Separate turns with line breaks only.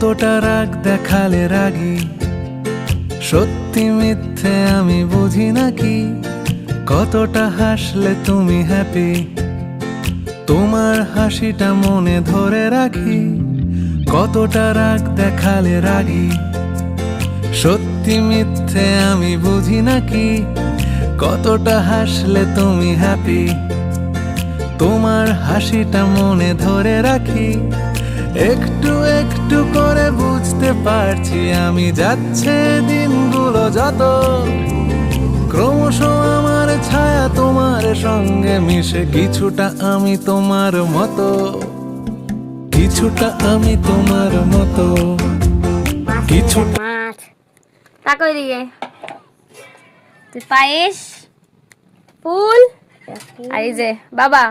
কতটা রাগ দেখালে রাগী, সত্যি মিথ্যে আমি বুঝি নাকি, কতটা হাসলে তুমি হ্যাপি, তোমার হাসিটা মনে ধরে রাখি। কতটা রাগ দেখালে রাগী, সত্যি মিথ্যে আমি বুঝি নাকি, কতটা হাসলে তুমি হ্যাপি, তোমার হাসিটা মনে ধরে রাখি। একটু একটু করে বুঝতে পারছি আমি, যাচ্ছে দিনগুলো যত, ক্রমশ আমার ছায়া তোমার সঙ্গে মিশে, কিছুটা আমি তোমার মতো, কিছুটা আমি তোমার মতো, কিছু
মাছ তাকো দিকে তুই পায়েস ফুল আর এই যে বাবা